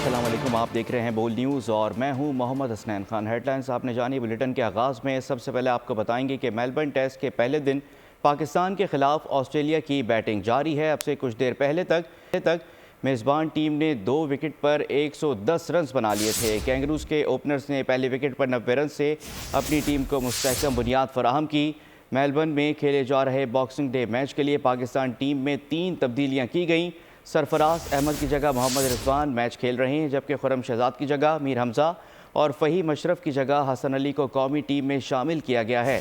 अस्सलाम वालेकुम, आप देख रहे हैं बोल न्यूज़ और मैं हूं मोहम्मद हसनैन खान। हेडलाइंस आपने जानी। बुलेटिन के आगाज़ में सबसे पहले आपको बताएंगे कि मेलबर्न टेस्ट के पहले दिन पाकिस्तान के खिलाफ ऑस्ट्रेलिया की बैटिंग जारी है। अब से कुछ देर पहले तक मेज़बान टीम ने 2 विकेट पर 110 रन बना लिए थे। कैंगरूज के ओपनर्स ने पहले विकेट पर 90 रन से अपनी टीम को मुस्तहकम बुनियाद फराहम की। मेलबर्न में खेले जा रहे बॉक्सिंग डे मैच के लिए पाकिस्तान टीम में 3 तब्दीलियाँ की गईं। सरफराज अहमद की जगह मोहम्मद रिजवान मैच खेल रहे हैं, जबकि खुर्रम शहजाद की जगह मीर हमजा और फ़हीम अशरफ की जगह हसन अली को कौमी टीम में शामिल किया गया है।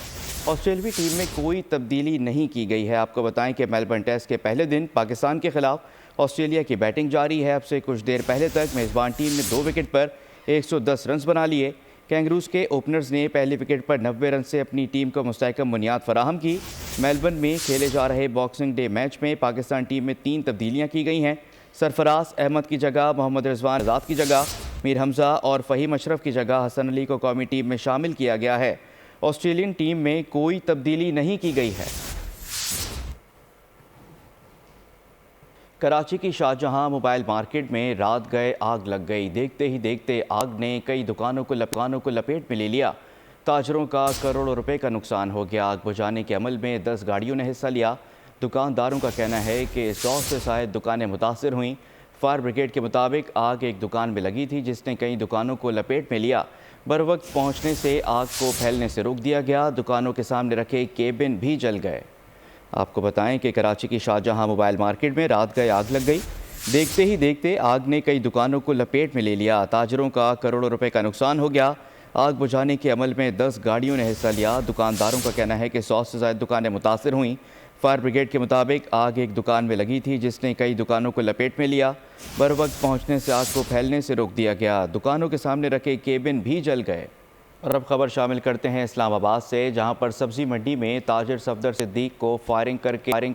ऑस्ट्रेलवी टीम में कोई तब्दीली नहीं की गई है। आपको बताएं कि मेलबर्न टेस्ट के पहले दिन पाकिस्तान के खिलाफ ऑस्ट्रेलिया की बैटिंग जारी है। अब से कुछ देर पहले तक मेज़बान टीम ने 2 विकेट पर 110 रन बना लिए। कैंगरूज के ओपनर्स ने पहले विकेट पर 90 रन से अपनी टीम को मुस्तहकम बुनियाद फराहम की। मेलबर्न में खेले जा रहे बॉक्सिंग डे मैच में पाकिस्तान टीम में 3 तब्दीलियाँ की गई हैं। सरफराज अहमद की जगह मोहम्मद रिजवान, आज़ाद की जगह मीर हमजा और फ़हीम अशरफ की जगह हसन अली को कौमी टीम में शामिल किया गया है। ऑस्ट्रेलियन टीम में कोई तब्दीली नहीं की गई है। कराची की शाहजहां मोबाइल मार्केट में रात गए आग लग गई। देखते ही देखते आग ने कई दुकानों को लपेट में ले लिया। ताजरों का करोड़ों रुपए का नुकसान हो गया। आग बुझाने के अमल में 10 गाड़ियों ने हिस्सा लिया। दुकानदारों का कहना है कि 100 से शायद दुकानें मुतासर हुईं। फायर ब्रिगेड के मुताबिक आग एक दुकान में लगी थी, जिसने कई दुकानों को लपेट में लिया। बरवक्त पहुँचने से आग को फैलने से रोक दिया गया। दुकानों के सामने रखे केबिन भी जल गए। आपको बताएं कि कराची की शाहजहां मोबाइल मार्केट में रात गए आग लग गई। देखते ही देखते आग ने कई दुकानों को लपेट में ले लिया। ताजरों का करोड़ों रुपए का नुकसान हो गया। आग बुझाने के अमल में 10 गाड़ियों ने हिस्सा लिया। दुकानदारों का कहना है कि 100 से ज़्यादा दुकानें मुतासर हुईं। फायर ब्रिगेड के मुताबिक आग एक दुकान में लगी थी, जिसने कई दुकानों को लपेट में लिया। बरवक्त पहुँचने से आग को फैलने से रोक दिया गया। दुकानों के सामने रखे केबिन भी जल गए। और अब खबर शामिल करते हैं इस्लामाबाद से, जहां पर सब्जी मंडी में ताजिर सफदर सिद्दीक को फायरिंग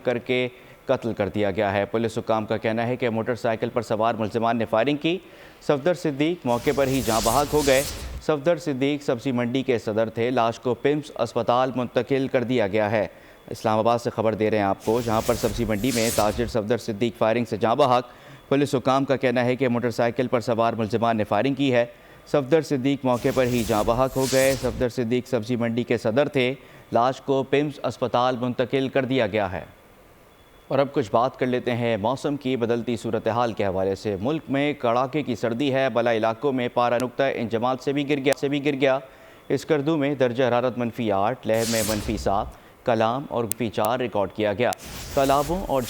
करके कत्ल कर दिया गया है। पुलिस हुकाम का कहना है कि मोटरसाइकिल पर सवार मुल्जिमान ने फायरिंग की। सफदर सिद्दीक मौके पर ही जाँ बहक हो गए। सफदर सिद्दीक सब्जी मंडी के सदर थे। लाश को पिम्स अस्पताल मुंतकिल कर दिया गया है। इस्लामाबाद से खबर दे रहे हैं आपको, जहाँ पर सब्जी मंडी में ताजिर सफदर सिद्दीक फायरिंग से जाँ बहक। पुलिस हुकाम का कहना है कि मोटरसाइकिल पर सवार मुल्जिमान ने फायरिंग की है। सफदर सिद्दीक मौके पर ही जाँ बहक हो गए। सफदर सिद्दीक सब्जी मंडी के सदर थे। लाश को पिम्स अस्पताल मुंतकिल कर दिया गया है। और अब कुछ बात कर लेते हैं मौसम की बदलती सूरत हाल के हवाले से। मुल्क में कड़ाके की सर्दी है। बला इलाकों में पारा नुक्ता इंजमात से भी गिर गया। इसकरदू में दर्जा हरारत -8, लेह में -7, कलाम और -4 रिकॉर्ड किया गया। तालाबों और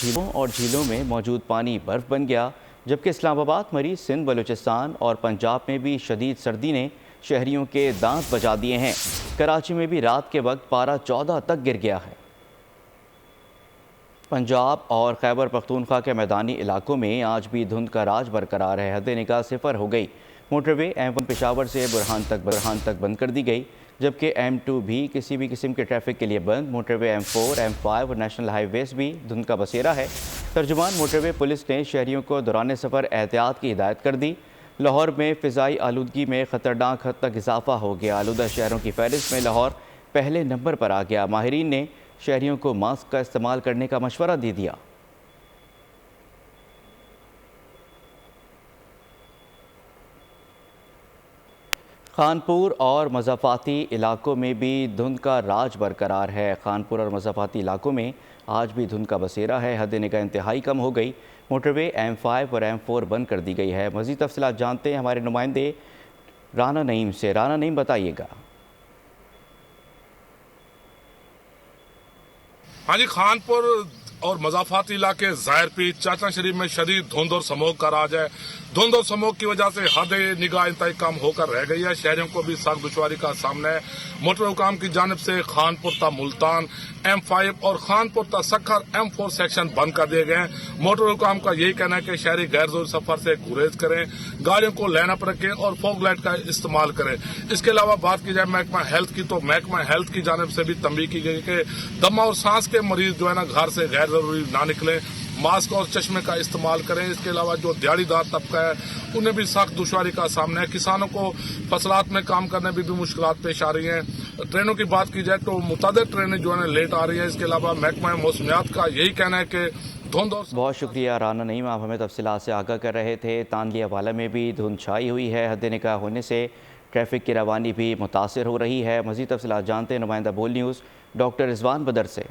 झीलों में मौजूद पानी बर्फ़ बन गया। जबकि इस्लामाबाद, मरीज, सिंध, बलूचिस्तान और पंजाब में भी शदीद सर्दी ने शहरियों के दांत बजा दिए हैं। कराची में भी रात के वक्त पारा 14 तक गिर गया है। पंजाब और खैबर पख्तूनख्वा के मैदानी इलाकों में आज भी धुंध का राज बरकरार है। हद निगाह 0 हो गई। मोटरवे M1 पेशावर से बुरहान तक बंद कर दी गई, जबकि M2 भी किसी भी किस्म के ट्रैफिक के लिए बंद। मोटरवे M4, M5 और नेशनल हाईवेज भी धुंध का बसेरा है। तर्जुमान मोटरवे पुलिस ने शहरियों को दौरान सफ़र एहतियात की हिदायत कर दी। लाहौर में फ़िज़ाई आलूदगी में ख़तरनाक हद तक इजाफा हो गया। आलूदा शहरों की फहरिस्त में लाहौर पहले नंबर पर आ गया। माहिरीन ने शहरियों को मास्क का इस्तेमाल करने का मशवरा दे दिया। खानपुर और मज़ाफ़ाती इलाकों में भी धुंध का राज बरकरार है। खानपुर और मज़ाफ़ाती इलाकों में आज भी धुंध का बसेरा है। हद निगाह इंतहाई कम हो गई। मोटरवे M5 और M4 बंद कर दी गई है। मज़ीद तफ़सीलात जानते हैं हमारे नुमाइंदे राना नईम से। राना नईम, बताइएगा। हाँ जी, खानपुर और मज़ाफ़ाती इलाके, ज़ाहिर पीर, चाचा शरीफ में शदीद धुंध और स्मोक का राज है। धुंध और स्मोक की वजह से हद निगाह इंतहाई कम होकर रह गई है। शहरियों को भी सख्त दुश्वारी का सामना है। मोटर हुकाम की जानिब से खानपुर ता मुल्तान M5 और खानपुर ता सखर M4 सेक्शन बंद कर दिए गए हैं। मोटर हुकाम का यही कहना है कि शहरी गैर जरूरी सफर से गुरेज करें, गाड़ियों को लाइन अप रखें और फॉग लाइट का इस्तेमाल करें। इसके अलावा बात की जाए महकमा हेल्थ की, तो महकमा हेल्थ की जानिब से भी तंबीह की गई कि दमा और सांस के मरीज जो है ना, घर से गैर जरूरी ना निकलें, मास्क और चश्मे का इस्तेमाल करें। इसके अलावा जो दिहाड़ीदार तबका है, उन्हें भी सख्त दुश्वारी का सामना है। किसानों को फसलात में काम करने में भी मुश्किलात पेश आ रही हैं। ट्रेनों की बात की जाए तो मुतअद्दिद ट्रेनें जो है लेट आ रही है। इसके अलावा महकमा मौसमियात का यही कहना है कि धुंध और बहुत शुक्रिया राना नईम, आप हमें तफसीलात से आगाह कर रहे थे। तानलिया वाला में भी धुंध छाई हुई है, हद निगाह होने से ट्रैफिक की रवानी भी मुतासिर हो रही है। मज़ीद तफसीलात जानते हैं नुमाइंदा बोल न्यूज़ डॉक्टर रिजवान बदर से।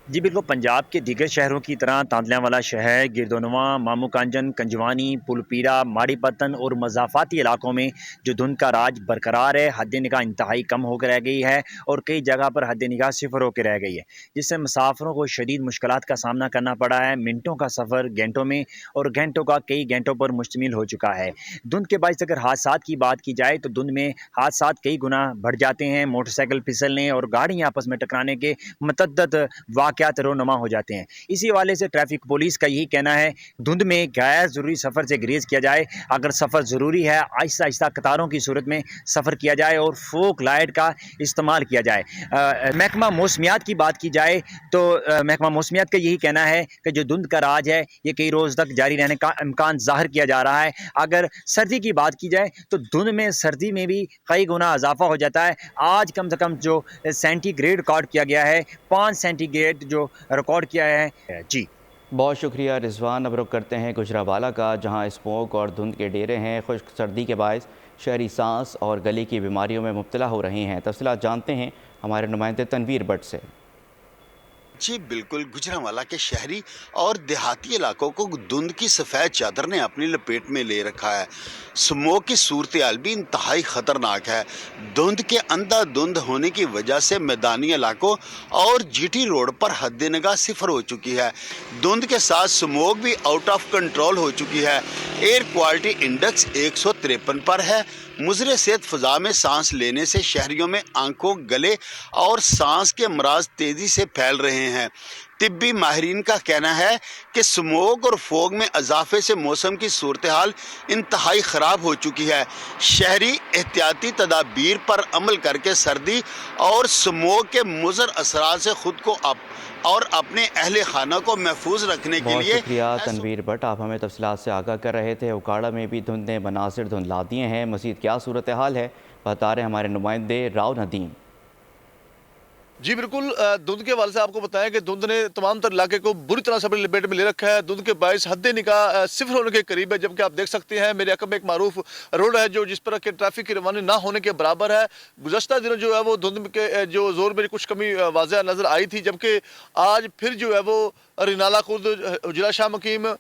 जी बिल्कुल, पंजाब के दीगर शहरों की तरह तांदलिया वाला शहर गिरदोनवा, मामू कांजन, कंजवानी, पुलपीरा, माड़ी पतन और मज़ाफ़ाती इलाकों में जो धुंध का राज बरकरार है, हद निगाह इंतहाई कम होकर रह गई है और कई जगह पर हद निगाह सिफर होकर रह गई है, जिससे मुसाफिरों को शदीद मुश्किलात का सामना करना पड़ा है। मिनटों का सफ़र घंटों में और घंटों का कई घंटों पर मुश्तमिल हो चुका है। धुंध के बायस अगर हादसात की बात की जाए तो धुंध में हादसात कई गुना बढ़ जाते हैं। मोटरसाइकिल फिसलने और गाड़ियाँ आपस में टकराने के मतअद्दद वाक़यात रोनुमा हो जाते हैं। इसी हवाले से ट्रैफिक पुलिस का यही कहना है, धुंध में गैर ज़रूरी सफ़र से गुरेज किया जाए। अगर सफ़र ज़रूरी है, आहिस्ता आहिस्ता कतारों की सूरत में सफ़र किया जाए और फोक लाइट का इस्तेमाल किया जाए। महकमा मौसमियात की बात की जाए तो महकमा मौसमियात का यही कहना है कि जो धुंध का राज है ये कई रोज़ तक जारी रहने का इम्कान ज़ाहिर किया जा रहा है। अगर सर्दी की बात की जाए तो धुंध में सर्दी में भी कई गुना इजाफा हो जाता है। आज कम से कम जो सेंटीग्रेड रिकॉर्ड किया गया है, 5 सेंटीग्रेड जो रिकॉर्ड किया है। जी बहुत शुक्रिया रिजवान। अब रुख करते हैं गुजरावाला का, जहां स्मोक और धुंध के डेरे हैं। खुश्क सर्दी के बायस शहरी सांस और गले की बीमारियों में मुब्तला हो रहे हैं। तफसीलात जानते हैं हमारे नुमाइंदे तनवीर भट्ट से। जी बिल्कुल, गुजरांवाला के शहरी और देहाती इलाकों को धुंध की सफ़ेद चादर ने अपनी लपेट में ले रखा है। स्मोक की सूरत-ए-हाल भी इंतहाई ख़तरनाक है। धुंध के अंधाधुंध होने की वजह से मैदानी इलाकों और जीटी रोड पर हद निगाह सिफर हो चुकी है। धुंध के साथ स्मोक भी आउट ऑफ कंट्रोल हो चुकी है। एयर क्वालिटी इंडेक्स 153 पर है। मुज़र सेहत फ़ज़ा में सांस लेने से शहरियों में आंखों, गले और सांस के अमराज तेज़ी से फैल रहे हैं। तिब्बी माहिरीन का कहना है कि स्मोक और फोग में इजाफे से मौसम की सूरत हाल इंतहाई ख़राब हो चुकी है। शहरी एहतियाती तदाबीर पर अमल करके सर्दी और स्मोक के मुज़र असरात से ख़ुद को और अपने अहले खाना को महफूज रखने के लिए। शुक्रिया तनवीर भट्ट, आप हमें तफसीलात से आगाह कर रहे थे। उकाड़ा में भी धुंध ने मनासिर धुंध ला दिए हैं। मज़ीद क्या सूरत हाल है बता रहे हमारे नुमाइंदे राव नदीम। जी बिल्कुल, धुंध के हवाले से आपको बताएं कि धुंध ने तमाम तर इलाके को बुरी तरह से अपनी लपेट में ले रखा है। धुंध के बायस हद निगाह सिफर होने के करीब है, जबकि आप देख सकते हैं मेरे अकब एक मारूफ रोड है जो जिस पर के ट्रैफिक की रवानी ना होने के बराबर है। गुज़श्ता दिनों जो है वो धुंध के जो जोर में कुछ कमी वाज़ह नज़र आई थी, जबकि आज फिर जो है वो रिनाला खुर्द, जिला शाह मकीम,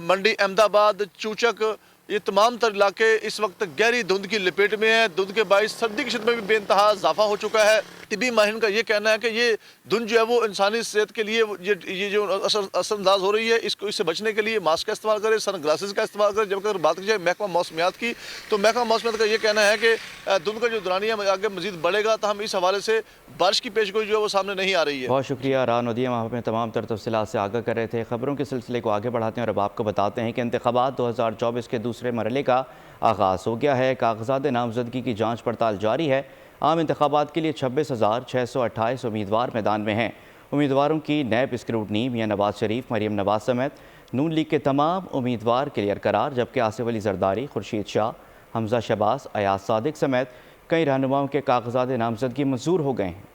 मंडी अहमदाबाद, चूचक, ये तमाम तर इलाके इस वक्त गहरी धुंध की लपेट में है। धुंध के बायस सर्दी की शिद्दत में भी बेइंतहा इजाफा हो चुका है। तिब्बी माहिरीन का ये कहना है कि ये धुंध जो है वो इंसानी सेहत के लिए ये जो असरअंदाज हो रही है, इससे बचने के लिए मास्क का इस्तेमाल करें, सन ग्लासेस का इस्तेमाल करें। जबकि अगर बात की जाए महकमा मौसमियात की तो महकमा मौसमियात का ये कहना है कि धुंध का जो दौरानिया आगे मजीद बढ़ेगा, तो हम इस हवाले से बारिश की पेशगोई जो है वो सामने नहीं आ रही है। बहुत शुक्रिया राव नदीम, आप हमें तमाम तर तफसीलात से आगाह कर रहे थे। खबरों के सिलसिले को आगे बढ़ाते हैं और अब आपको बताते हैं कि इंतखाबात 2024 के दूसरे मरहले का आगाज़ हो गया है। कागजात नामजदगी की जाँच पड़ताल जारी है। आम इंतखाबात के लिए 26,628 उम्मीदवार मैदान में हैं। उम्मीदवारों की नैब स्क्रूटनी मियां नवाज शरीफ, मरीम नवाज समेत नून लीग के तमाम उम्मीदवार क्लियर करार, जबकि आसिफ अली जरदारी, खुर्शीद शाह, हमजा शहबाज, अयाज सादिक समेत कई रहनुमाओं के कागजात नामजदगी मंजूर हो गए हैं।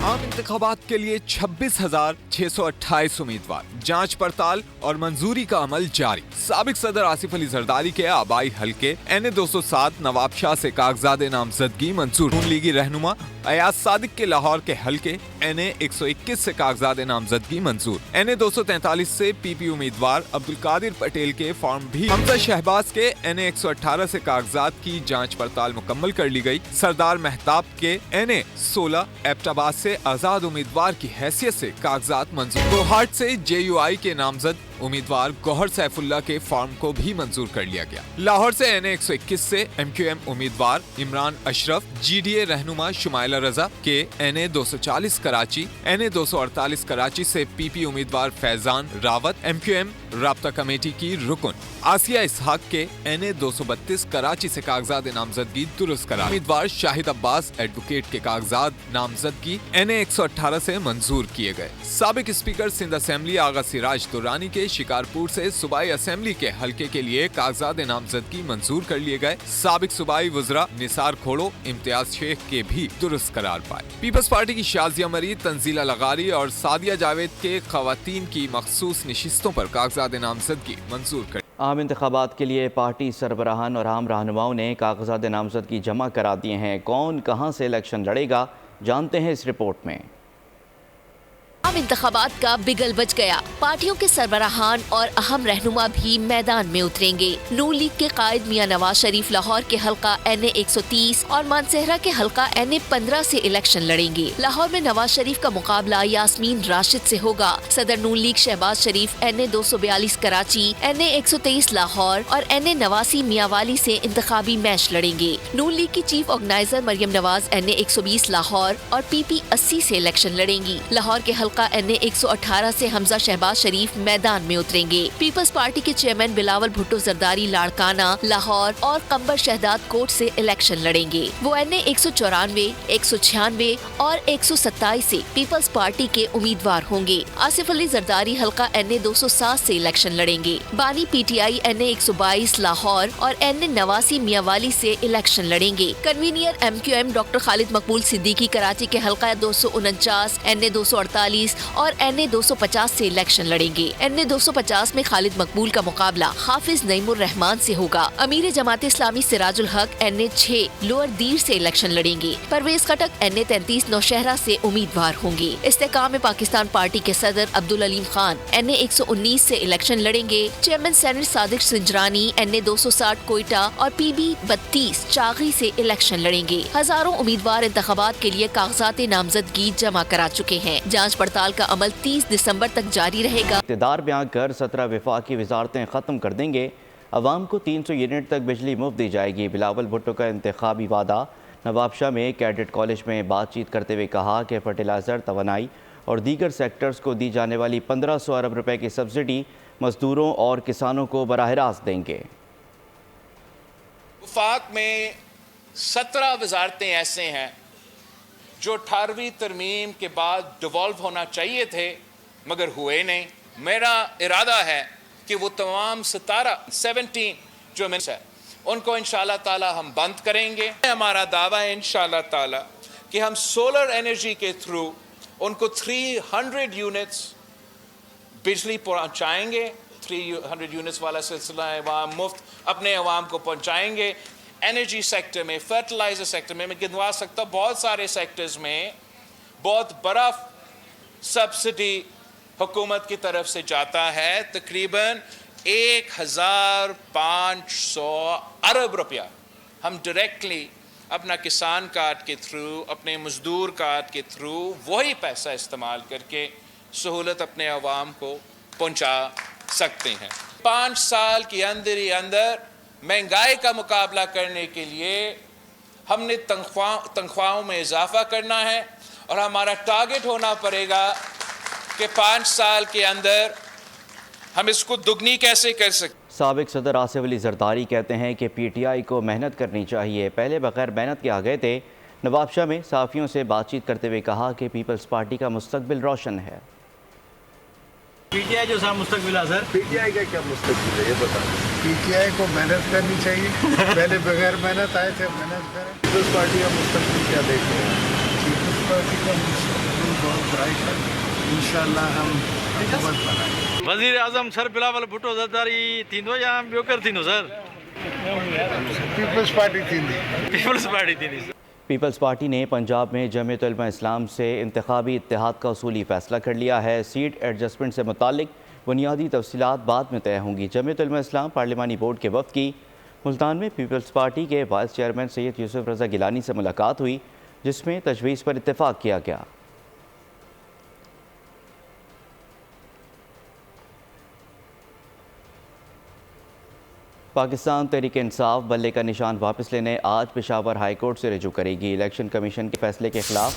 आम इंतखाबात के लिए 26,628 उम्मीदवार, जांच पड़ताल और मंजूरी का अमल जारी। साबिक सदर आसिफ अली जरदारी के आबाई हल्के NA 207 नवाब शाह से कागजात नामजदगी मंजूर। नून लीगी रहनुमा अयाज सादिक के लाहौर के हल्के NA 121 से कागजात नामजदगी मंजूर। NA 243 से PP उम्मीदवार अब्दुल कादिर पटेल के फॉर्म भी। हमजा शहबाज के NA 118 से कागजात की जांच पड़ताल मुकम्मल कर ली गई। सरदार मेहताब के NA 16 एबटाबाद से आजाद उम्मीदवार की हैसियत से कागजात मंजूर। गोहाट से JUI के नामजद उम्मीदवार गौहर सैफुल्लाह के फॉर्म को भी मंजूर कर लिया गया। लाहौर से NA 121 से MQM उम्मीदवार इमरान अशरफ, GDA रहनुमा शुमाइला रजा के NA 240 कराची, NA 248 कराची से PP उम्मीदवार फैजान रावत, MQM राब्ता कमेटी की रुकन आसिया इसहाक के NA 232 कराची से कागजात नामजदगी दुरुस्त करा। उम्मीदवार शाहिद अब्बास एडवोकेट के कागजात नामजदगी NA 118 से मंजूर किए गए। साबिक स्पीकर सिंध असेंबली आगा सिराज दुरानी के के शिकारपुर से सूबाई असेंबली के हलके के लिए कागजात नामजदगी मंजूर कर लिए गए। साबिक सूबाई वज़रा निसार खोड़ो, इम्तियाज शेख के भी दुरुस्त करार पाए। पीपल्स पार्टी की शाजिया मरीद, तंजीला लगारी और सादिया जावेद के खवातीन की मखसूस नशिस्तों पर कागजात नामजदगी मंजूर कर। आम इंतखाबात के लिए पार्टी सरबराहान और आम रहनुमाओं ने कागजात नामजदगी जमा करा दिए हैं। कौन कहां से इलेक्शन लड़ेगा, जानते हैं इस रिपोर्ट में। आम इंतखाबात का बिगल बज गया। पार्टियों के सरबराहान और अहम रहनुमा भी मैदान में उतरेंगे। नून लीग के कायद मियां नवाज शरीफ लाहौर के हल्का NA 130 और मानसहरा के हल्का NA 15 से इलेक्शन लड़ेंगे। लाहौर में नवाज शरीफ का मुकाबला यास्मीन राशिद से होगा। सदर Noon league Shehbaz Sharif NA 242 Karachi, NA 123 Lahore और NA 89 मियांवाली से इंतखाबी मैच लड़ेंगे। नून लीग की chief organiser Maryam Nawaz NA 120 Lahore और PP 80 से इलेक्शन लड़ेंगी। लाहौर के हल्का NA 118 से हमजा शहबाज शरीफ मैदान में उतरेंगे। पीपल्स पार्टी के चेयरमैन बिलावल भुट्टो जरदारी लाड़काना, लाहौर और कंबर शहदाद कोट से इलेक्शन लड़ेंगे। वो NA 194, 196 और 127 से पीपल्स पार्टी के उम्मीदवार होंगे। आसिफ अली जरदारी हल्का NA 207 से इलेक्शन लड़ेंगे। बानी PTI NA 122 लाहौर और NA 89 मियांवाली से इलेक्शन लड़ेंगे। कन्वीनियर MQM डॉक्टर खालिद मकबूल सिद्दीकी कराची के हल्का 249, NA 248 और NA 250 से इलेक्शन लड़ेंगे। NA 250 में खालिद मकबूल का मुकाबला हाफिज नईमुर रहमान से होगा। अमीर जमात इस्लामी सिराजुल हक NA 6 लोअर दीर से इलेक्शन लड़ेंगे। परवेज खटक NA 33 नौशहरा से उम्मीदवार होंगे। इस्तेकाम पाकिस्तान पार्टी के सदर अब्दुल अलीम खान NA 119 से इलेक्शन लड़ेंगे। Chairman senate Sadiq Sanjrani NA 260 Quetta और PB 32 चागी से इलेक्शन लड़ेंगे। हजारों उम्मीदवार इंतखाबात के लिए कागजात नामजदगी जमा करा चुके हैं। जांच पड़ताल का अमल 30 दिसंबर तक जारी रहेगा। इक़्तिदार में आकर 17 वफाकी वजारतें ख़त्म कर देंगे। अवाम को 300 यूनिट तक बिजली मुफ्त दी जाएगी। बिलावल भुट्टो का इंतखाबी वादा। नवाबशाह में कैडेट कॉलेज में बातचीत करते हुए कहा कि फर्टिलाइज़र, तवानाई और दीगर सेक्टर्स को दी जाने वाली 1500 अरब रुपए की सब्सिडी मजदूरों और किसानों को बराह रास्त देंगे। वफाक में 17 वजारतें ऐसे हैं जो 18वीं तरमीम के बाद डिवॉल्व होना चाहिए थे मगर हुए नहीं। मेरा इरादा है कि वो तमाम 17 जो मिनस है उनको इंशाल्लाह ताला हम बंद करेंगे। हमारा दावा है इंशाल्लाह ताला कि हम सोलर एनर्जी के थ्रू उनको 300 यूनिट्स बिजली पहुंचाएंगे। 300 यूनिट्स वाला सिलसिला है, वहाँ मुफ्त अपने अवाम को पहुंचाएंगे। एनर्जी सेक्टर में, फर्टिलाइजर सेक्टर में मैं गिनवा सकता हूँ, बहुत सारे सेक्टर्स में बहुत बड़ा सब्सिडी हुकूमत की तरफ से जाता है। तकरीबन 1500 अरब रुपया हम डायरेक्टली अपना किसान कार्ड के थ्रू, अपने मजदूर कार्ड के थ्रू वही पैसा इस्तेमाल करके सहूलत अपने अवाम को पहुँचा सकते हैं। 5 साल के अंदर ही अंदर महंगाई का मुकाबला करने के लिए हमने तनख्वाहों में इजाफा करना है और हमारा टारगेट होना पड़ेगा कि 5 साल के अंदर हम इसको दुगनी कैसे कर सकते। साबिक सदर आसिफ अली जरदारी कहते हैं कि PTI को मेहनत करनी चाहिए, पहले बगैर मेहनत के आ गए थे। नवाबशाह में सहाफ़ियों से बातचीत करते हुए कहा कि पीपल्स पार्टी का मुस्तकबिल रोशन है। PTI जो सा मुस्तकबिल है सर, PTI का क्या मुस्तकबिल है ये बताओ। PTI को मेहनत करनी चाहिए, पहले बगैर मेहनत आए थे, मेहनत करें। पीपल्स पार्टी का मुस्तकबिल क्या देख रहे हैं? पीपल्स पार्टी का मुस्तकबिल बहुत ब्राइट है, इंशाल्लाह हम हुकूमत बनाएंगे। वज़ीर आज़म सर बिलावल भुट्टो ज़रदारी थींदो या ॿियो केरु थींदो सर? पीपल्स पार्टी थींदी। पीपल्स पार्टी थींदी। पीपल्स पार्टी ने पंजाब में जमीयत उलमा इस्लाम से इंतखाबी इत्तेहाद का उसूली फ़ैसला कर लिया है। सीट एडजस्टमेंट से मुतालिक बुनियादी तफसीलात बाद में तय होंगी। जमीयत उलमा इस्लाम पार्लिमानी बोर्ड के वफ़द की मुल्तान में पीपल्स पार्टी के वाइस चेयरमैन सैयद यूसुफ रज़ा गिलानी से मुलाकात हुई, जिसमें तजवीज़ पर इत्तेफाक किया गया। पाकिस्तान तहरीक इंसाफ बल्ले का निशान वापस लेने आज पेशावर हाई कोर्ट से रजू करेगी। इलेक्शन कमीशन के फैसले के खिलाफ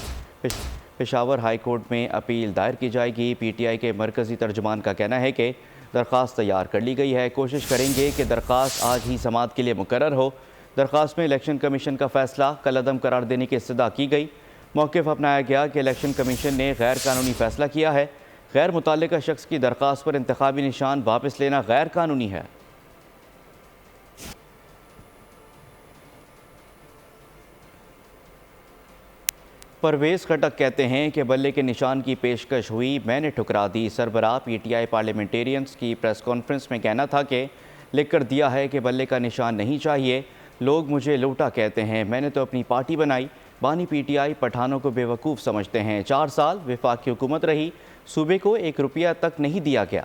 पेशावर हाई कोर्ट में अपील दायर की जाएगी। PTI के मरकज़ी तर्जुमान का कहना है कि दरख्वास्त तैयार कर ली गई है, कोशिश करेंगे कि दरख्वास्त आज ही समाअत के लिए मुकर्रर हो। दरख्वास्त में इलेक्शन कमीशन का फैसला कल अदम करार देने की इस्तदा की गई। मौक़िफ़ अपनाया गया कि इलेक्शन कमीशन ने गैर कानूनी फ़ैसला किया है। غیر متعلقہ شخص کی درخواست پر انتخابی نشان واپس لینا غیر قانونی ہے۔ پرویز خٹک کہتے ہیں کہ بلے کے نشان کی پیشکش ہوئی، میں نے ٹھکرا دی۔ سربراہ پی ٹی آئی پارلیمنٹیرینز کی پریس کانفرنس میں کہنا تھا کہ لکھ کر دیا ہے کہ بلے کا نشان نہیں چاہیے، لوگ مجھے لوٹا کہتے ہیں، میں نے تو اپنی پارٹی بنائی۔ بانی پی ٹی آئی پٹھانوں کو بے وقوف سمجھتے ہیں، 4 سال وفاقی حکومت رہی، صوبے کو 1 روپیہ تک نہیں دیا گیا۔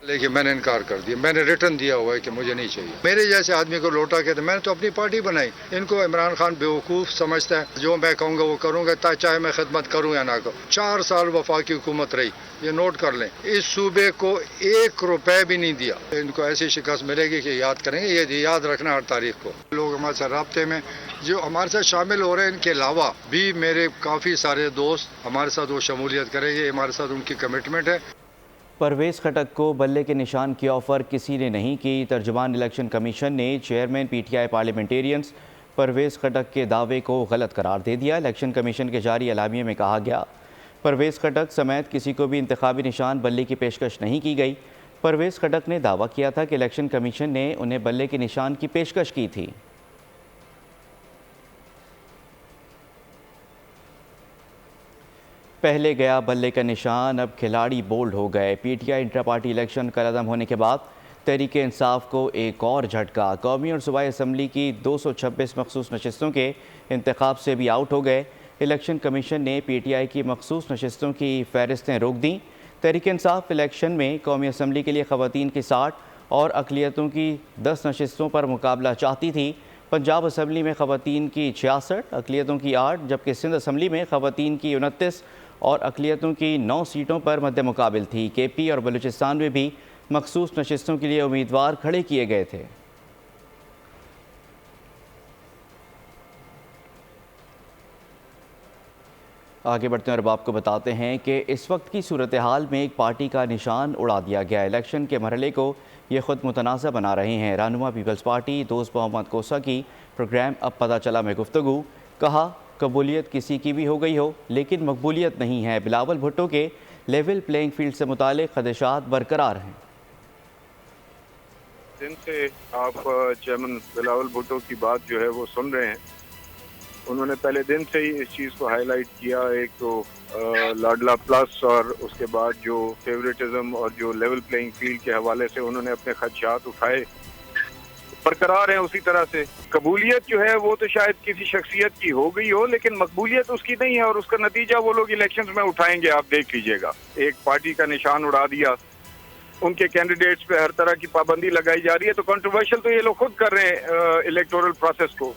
لیکن میں نے انکار کر دیا، میں نے ریٹرن دیا ہوا ہے کہ مجھے نہیں چاہیے۔ میرے جیسے آدمی کو لوٹا کہتے ہیں، میں نے تو اپنی پارٹی بنائی۔ ان کو عمران خان بیوقوف سمجھتا ہے، جو میں کہوں گا وہ کروں گا، چاہے میں خدمت کروں یا نہ کروں۔ 4 سال وفاقی حکومت رہی، یہ نوٹ کر لیں، اس صوبے کو 1 روپے بھی نہیں دیا۔ ان کو ایسی شکست ملے گی کہ یاد کریں گے، یہ یاد رکھنا ہر تاریخ کو۔ لوگ ہمارے ساتھ رابطے میں جو ہمارے ساتھ شامل ہو رہے ہیں، ان کے علاوہ بھی میرے کافی سارے دوست ہمارے ساتھ وہ شمولیت کریں گے، ہمارے ساتھ ان کی کمٹمنٹ ہے۔ پرویز خٹک کو بلے کے نشان کی آفر کسی نے نہیں کی۔ ترجمان الیکشن کمیشن نے chairman P T I parliamentarians Pervez Khattak کے دعوے کو غلط قرار دے دیا۔ الیکشن کمیشن کے جاری اعلامیے میں کہا گیا، پرویز خٹک سمیت کسی کو بھی انتخابی نشان بلے کی پیشکش نہیں کی گئی۔ پرویز خٹک نے دعویٰ کیا تھا کہ الیکشن کمیشن نے انہیں بلے کے نشان کی پیشکش کی تھی۔ پہلے گیا بلے کا نشان، اب کھلاڑی بولڈ ہو گئے۔ پی ٹی آئی انٹرا پارٹی الیکشن کل عدم ہونے کے بعد تحریک انصاف کو ایک اور جھٹکا، قومی اور صوبائی اسمبلی کی 226 مخصوص نشستوں کے انتخاب سے بھی آؤٹ ہو گئے۔ الیکشن کمیشن نے پی ٹی آئی کی مخصوص نشستوں کی فہرستیں روک دیں۔ تحریک انصاف الیکشن میں قومی اسمبلی کے لیے خواتین کی 60 اور اقلیتوں کی 10 نشستوں پر مقابلہ چاہتی تھی۔ پنجاب اسمبلی میں خواتین کی 66، اقلیتوں کی 8، جبکہ سندھ اسمبلی میں خواتین کی 29 اور اقلیتوں کی 9 سیٹوں پر مد مقابل تھی۔ کے پی اور بلوچستان میں بھی مخصوص نشستوں کے لیے امیدوار کھڑے کیے گئے تھے۔ آگے بڑھتے ہیں اور اب آپ کو بتاتے ہیں کہ اس وقت کی صورتحال میں ایک پارٹی کا نشان اڑا دیا گیا۔ الیکشن کے مرحلے کو یہ خود متنازع بنا رہے ہیں۔ رہنما پیپلز پارٹی دوست محمد کوسا کی پروگرام اب پتہ چلا میں گفتگو، کہا قبولیت کسی کی بھی ہو گئی ہو لیکن مقبولیت نہیں ہے۔ بلاول بھٹو کے لیول پلینگ فیلڈ سے متعلق خدشات برقرار ہیں۔ دن سے آپ چیئرمین بلاول بھٹو کی بات جو ہے وہ سن رہے ہیں، انہوں نے پہلے دن سے ہی اس چیز کو ہائی لائٹ کیا، ایک تو لاڈلا پلس اور اس کے بعد جو فیوریٹزم اور جو لیول پلینگ فیلڈ کے حوالے سے انہوں نے اپنے خدشات اٹھائے، برقرار ہیں اسی طرح سے۔ قبولیت جو ہے وہ تو شاید کسی شخصیت کی ہو گئی ہو لیکن مقبولیت اس کی نہیں ہے، اور اس کا نتیجہ وہ لوگ الیکشنز میں اٹھائیں گے، آپ دیکھ لیجئے گا۔ ایک پارٹی کا نشان اڑا دیا، ان کے کینڈیڈیٹس پہ ہر طرح کی پابندی لگائی جا رہی ہے، تو کنٹروورشل تو یہ لوگ خود کر رہے ہیں الیکٹورل پروسیس کو۔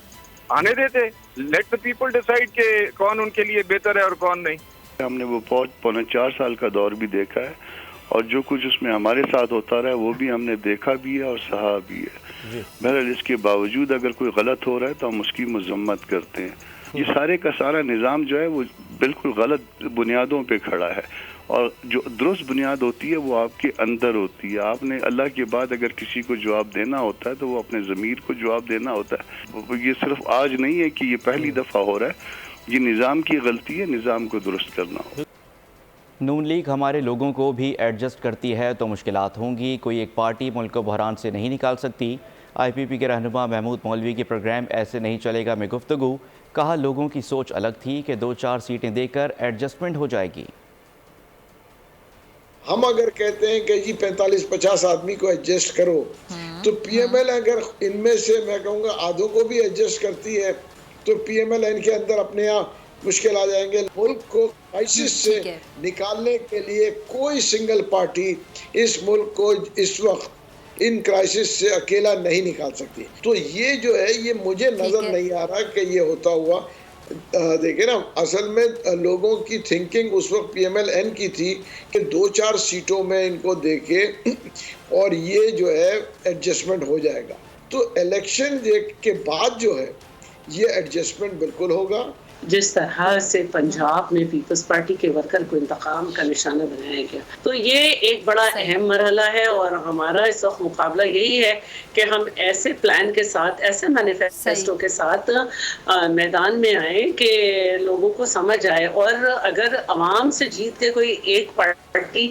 آنے دیتے، لیٹ دی پیپل ڈیسائیڈ کہ کون ان کے لیے بہتر ہے اور کون نہیں۔ ہم نے وہ 4 سال کا دور بھی دیکھا ہے، اور جو کچھ اس میں ہمارے ساتھ ہوتا رہا ہے وہ بھی ہم نے دیکھا بھی ہے اور سہا بھی ہے۔ بہرحال اس کے باوجود اگر کوئی غلط ہو رہا ہے تو ہم اس کی مذمت کرتے ہیں۔ یہ سارے کا سارا نظام جو ہے وہ بالکل غلط بنیادوں پہ کھڑا ہے، اور جو درست بنیاد ہوتی ہے وہ آپ کے اندر ہوتی ہے۔ آپ نے اللہ کے بعد اگر کسی کو جواب دینا ہوتا ہے تو وہ اپنے ضمیر کو جواب دینا ہوتا ہے۔ یہ صرف آج نہیں ہے کہ یہ پہلی دفعہ ہو رہا ہے، یہ نظام کی غلطی ہے، نظام کو درست کرنا ہوگا۔ نون لیگ ہمارے لوگوں کو بھی ایڈجسٹ کرتی ہے تو مشکلات ہوں گی، کوئی ایک پارٹی ملک کو بحران سے نہیں نکال سکتی۔ آئی پی پی کے رہنما محمود مولوی کی پروگرام ایسے نہیں چلے گا میں گفتگو، کہا لوگوں کی سوچ الگ تھی کہ 2-4 سیٹیں دے کر ایڈجسٹمنٹ ہو جائے گی۔ ہم اگر کہتے ہیں کہ جی 45-50 آدمی کو ایڈجسٹ کرو، تو پی ایم ایل اگر ان میں سے میں کہوں گا آدھوں کو بھی ایڈجسٹ کرتی ہے تو پی ایم ایل ان کے اندر اپنے یہاں مشکل آ جائیں گے۔ ملک کو کرائسس سے نکالنے کے لیے کوئی سنگل پارٹی اس ملک کو اس وقت ان کرائسس سے اکیلا نہیں نکال سکتی۔ تو یہ جو ہے یہ مجھے نظر نہیں آ رہا کہ یہ ہوتا ہوا۔ دیکھیں نا، اصل میں لوگوں کی تھنکنگ اس وقت پی ایم ایل این کی تھی کہ 2-4 سیٹوں میں ان کو دیکھے اور یہ جو ہے ایڈجسٹمنٹ ہو جائے گا۔ تو الیکشن کے بعد جو ہے یہ ایڈجسٹمنٹ بالکل ہوگا۔ जिस तरह से पंजाब में पीपल्स पार्टी के वर्कर को इंतकाम का निशाना बनाया गया, तो ये एक बड़ा अहम मरहला है और हमारा इस वक्त मुकाबला यही है कि हम ऐसे प्लान के साथ, ऐसे मैनिफेस्टो के साथ मैदान में आए कि लोगों को समझ आए, और अगर अवाम से जीत के कोई एक पार्टी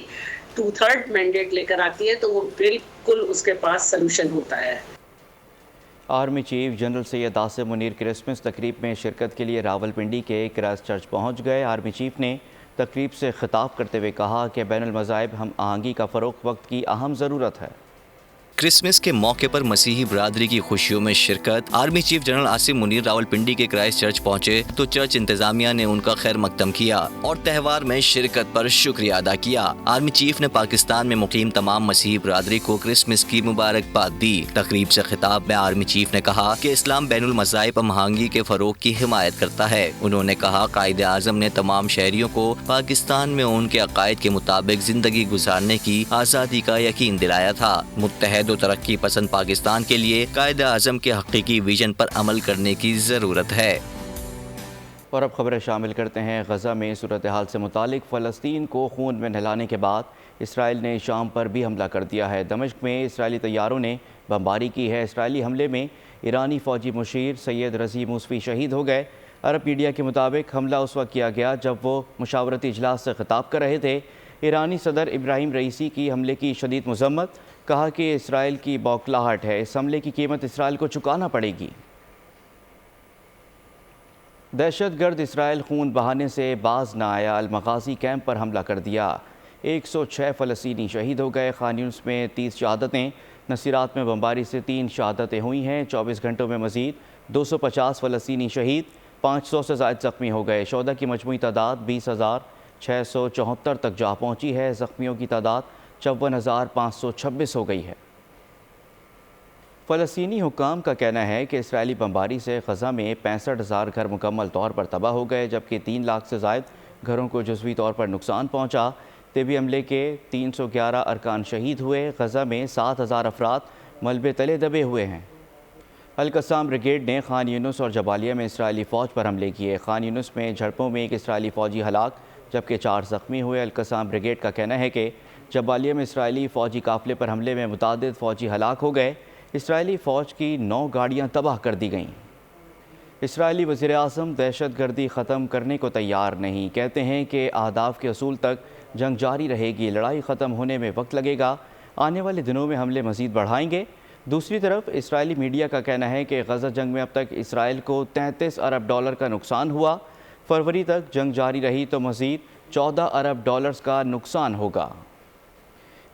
2/3 मैंडेट लेकर आती है तो वो बिल्कुल उसके पास सलूशन होता है। Army chief general Syed Asim Munir Christmas तकरीब में शिरकत के लिए रावलपिंडी के क्राइस्ट चर्च पहुँच गए। आर्मी चीफ ने तकरीब से खिताब करते हुए कहा कि बैनुल मज़ाहिब हम आहंगी का फ़रोग़ वक्त की अहम ज़रूरत है। क्रिसमस के मौके पर मसीही बरादरी की खुशियों में शिरकत। Army chief general Asim Munir Rawalpindi के क्राइस्ट चर्च पहुंचे तो चर्च इंतजामिया ने उनका खैर मकदम किया और त्यौहार में शिरकत पर शुक्रिया अदा किया। आर्मी चीफ ने पाकिस्तान में मुकीम तमाम मसीही बरादरी को क्रिसमस की मुबारकबाद दी। तकरीब से खिताब में आर्मी चीफ ने कहा कि इस्लाम बैनुल मज़ाहिब हमआहंगी के फरोग की हिमायत करता है। उन्होंने कहा कायदे आज़म ने तमाम शहरियों को पाकिस्तान में उनके अकायद के मुताबिक जिंदगी गुजारने की आज़ादी का यकीन दिलाया था। मुत्तहद तरक्की पसंद पाकिस्तान के लिए कायदे आज़म के हकीकी विजन पर अमल करने की ज़रूरत है। और अब खबरें शामिल करते हैं गज़ा में सूरत हाल से मुतालिक। फ़लस्तीन को खून में नहलाने के बाद इसराइल ने शाम पर भी हमला कर दिया है। दमिश्क में इसराइली तैयारों ने बमबारी की है। इसराइली हमले में ईरानी फ़ौजी मुशीर सैयद रज़ी मूसवी शहीद हो गए। अरब मीडिया के मुताबिक हमला उस वक्त किया गया जब वो मुशावरती इजलास से खिताब कर रहे थे। ईरानी सदर इब्राहिम रईसी की हमले की शदीद मज़म्मत, कहा कि इसराइल की बौखलाहट है, इस हमले की कीमत इसराइल को चुकाना पड़ेगी। दहशतगर्द इसराइल खून बहाने से बाज न आया, अल-मग़ाज़ी कैंप पर हमला कर दिया। 106 फ़लस्तीनी शहीद हो गए। खान यूनिस में 30 शहादतें, नसीरात में बमबारी से 3 शहादतें हुई हैं। 24 घंटों में मज़ीद 250 फ़लस्तीनी शहीद, 500 से ज़ायद ज़ख्मी हो गए। शोहदा की मजमूई तादाद 20,674 तक जा पहुँची है। ज़ख्मियों की तादाद 54,526 हो गई है। फ़लस्तीनी हुक्काम का कहना है कि इसराइली बमबारी से ग़ज़ा में 65,000 घर मुकम्मल तौर पर तबाह हो गए, जबकि 3 लाख से ज़ायद घरों को जुज़वी तौर पर नुकसान पहुँचा। तिबी हमले के 311 अरकान शहीद हुए। ग़ज़ा में 7,000 अफराद मलबे तले दबे हुए हैं। अल-कस्साम ब्रिगेड ने खान यूनिस और जबालिया में इसराइली फ़ौज पर हमले किए। खान यूनिस में झड़पों में एक इसराइली फ़ौजी हलाक जबकि 4 ज़ख्मी हुए। अल-कस्साम ब्रिगेड का कहना है कि जबालिया में इसराइली फ़ौजी काफ़िले पर हमले में मुतादिद फ़ौजी हलाक हो गए। इसराइली फ़ौज की 9 गाड़ियाँ तबाह कर दी गईं। इसराइली वज़ीर आज़म दहशत गर्दी ख़त्म करने को तैयार नहीं, कहते हैं कि अहदाफ़ के असूल तक जंग जारी रहेगी, लड़ाई ख़त्म होने में वक्त लगेगा, आने वाले दिनों में हमले मज़ीद बढ़ाएंगे। दूसरी तरफ इसराइली मीडिया का कहना है कि गज़ा जंग में अब तक इसराइल को 33 अरब डॉलर का नुकसान हुआ। फरवरी तक जंग जारी रही तो मज़ीद 14 अरब डॉलर्स का नुकसान होगा।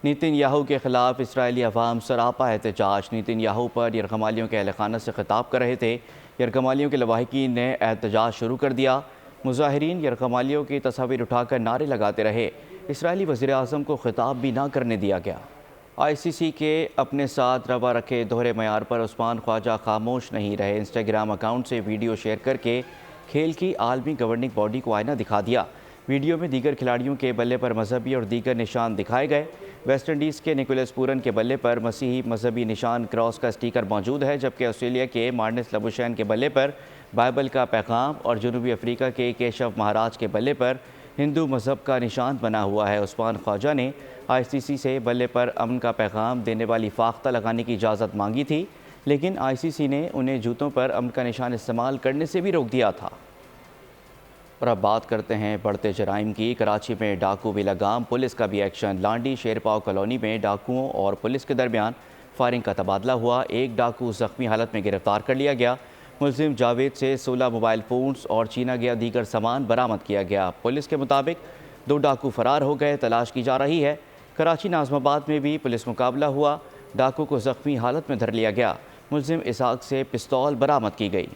नेतन्याहू के ख़िलाफ़ इसराइली अवाम सरापा एहतजाज। नेतन्याहू पर यरगमालियों के अहल खाना से खिताब कर रहे थे। यरगमालियों के लवाहिकीन ने एहतजाज शुरू कर दिया। मुजाहिरीन यरगमालियों की तस्वीर उठाकर नारे लगाते रहे। इसराइली वज़ीर आज़म को खिताब भी ना करने दिया गया। ICC के अपने साथ रवा रखे दोहरे मयार पर उस्मान ख्वाजा खामोश नहीं रहे। इंस्टाग्राम अकाउंट से वीडियो शेयर करके खेल की आलमी गवर्निंग बॉडी को आईना दिखा दिया। वीडियो में दीगर खिलाड़ियों के बल्ले पर मजहबी और दीगर निशान दिखाए गए। वेस्ट इंडीज़ के निकोलस पूरन के बल्ले पर मसीही मजहबी निशान क्रॉस का स्टिकर मौजूद है, जबकि ऑस्ट्रेलिया के मार्टिन लबुशैन के बल्ले पर बाइबल का पैगाम और जनूबी अफ्रीका के केशव महाराज के बल्ले पर हिंदू मज़हब का निशान बना हुआ है। उस्मान ख्वाजा ने ICC से बल्ले पर अमन का पैगाम देने वाली फाख्ता लगाने की इजाज़त मांगी थी, लेकिन ICC ने उन्हें जूतों पर अमन का निशान इस्तेमाल करने से भी रोक दिया था। और अब बात करते हैं बढ़ते जराइम की। कराची में डाकू भी लगाम, पुलिस का भी एक्शन। लांडी शेरपाव कॉलोनी में डाकुओं और पुलिस के दरमियान फायरिंग का तबादला हुआ। एक डाकू ज़ख्मी हालत में गिरफ्तार कर लिया गया। मुलजिम जावेद से 16 मोबाइल फ़ोन्स और छीना गया दीगर सामान बरामद किया गया। पुलिस के मुताबिक 2 डाकू फरार हो गए, तलाश की जा रही है। कराची नाज़माबाद में भी पुलिस मुकाबला हुआ। डाकू को ज़ख्मी हालत में धर लिया गया। मुलजिम इसाक से पिस्तौल बरामद की गई।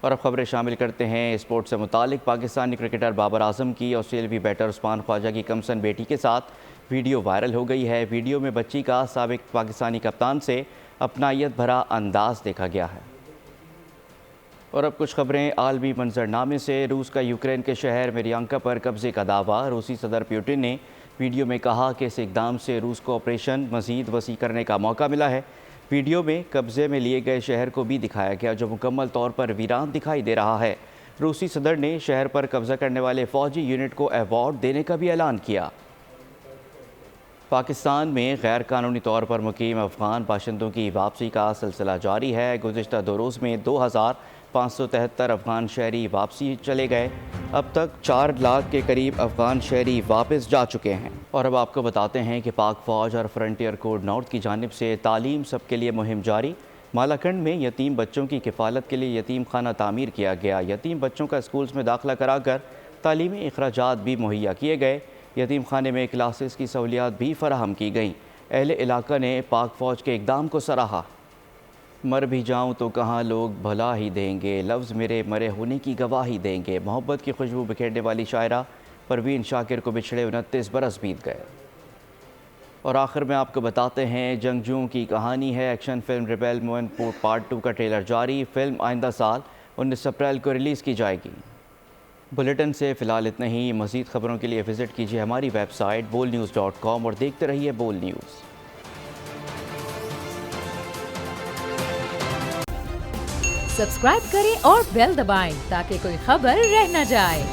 और अब खबरें शामिल करते हैं स्पोर्ट से मुतालिक। पाकिस्तानी क्रिकेटर बाबर आजम की ऑस्ट्रेलियावी बैटर उस्मान ख्वाजा की कमसन बेटी के साथ वीडियो वायरल हो गई है। वीडियो में बच्ची का साबिक पाकिस्तानी कप्तान से अपनायत भरा अंदाज देखा गया है। और अब कुछ खबरें आलमी मंजरनामे से। रूस का यूक्रेन के शहर मेरियांका पर कब्जे का दावा। रूसी सदर पुतिन ने वीडियो में कहा कि इस इकदाम से रूस को ऑपरेशन मज़ीद वसी करने का मौका मिला है। ویڈیو میں قبضے میں لیے گئے شہر کو بھی دکھایا گیا جو مکمل طور پر ویران دکھائی دے رہا ہے۔ روسی صدر نے شہر پر قبضہ کرنے والے فوجی یونٹ کو ایوارڈ دینے کا بھی اعلان کیا۔ پاکستان میں غیر قانونی طور پر مقیم افغان باشندوں کی واپسی کا سلسلہ جاری ہے۔ گزشتہ 2 روز میں 2573 افغان شہری واپسی چلے گئے۔ اب تک 4 لاکھ کے قریب افغان شہری واپس جا چکے ہیں۔ اور اب آپ کو بتاتے ہیں کہ پاک فوج اور فرنٹیئر کوڈ نارتھ کی جانب سے تعلیم سب کے لیے مہم جاری۔ مالاکنڈ میں یتیم بچوں کی کفالت کے لیے یتیم خانہ تعمیر کیا گیا۔ یتیم بچوں کا اسکولز میں داخلہ کرا کر تعلیمی اخراجات بھی مہیا کیے گئے۔ یتیم خانے میں کلاسز کی سہولیات بھی فراہم کی گئیں۔ اہل علاقہ نے پاک فوج کے اقدام کو سراہا۔ مر بھی جاؤں تو کہاں لوگ بھلا ہی دیں گے، لفظ میرے مرے ہونے کی گواہی دیں گے۔ محبت کی خوشبو بکھیرنے والی شاعرہ پروین شاکر کو بچھڑے 29 برس بیت گئے۔ اور آخر میں آپ کو بتاتے ہیں جنگجوؤں کی کہانی ہے۔ ایکشن فلم ریبیل موون پارٹ 2 کا ٹریلر جاری۔ فلم آئندہ سال 19 اپریل کو ریلیز کی جائے گی۔ بلیٹن سے فی الحال اتنا ہی۔ مزید خبروں کے لیے وزٹ کیجیے ہماری ویب سائٹ bolnews.com اور دیکھتے رہیے بول نیوز۔ سبسکرائب کریں اور بیل دبائیں تاکہ کوئی خبر رہ نہ جائے۔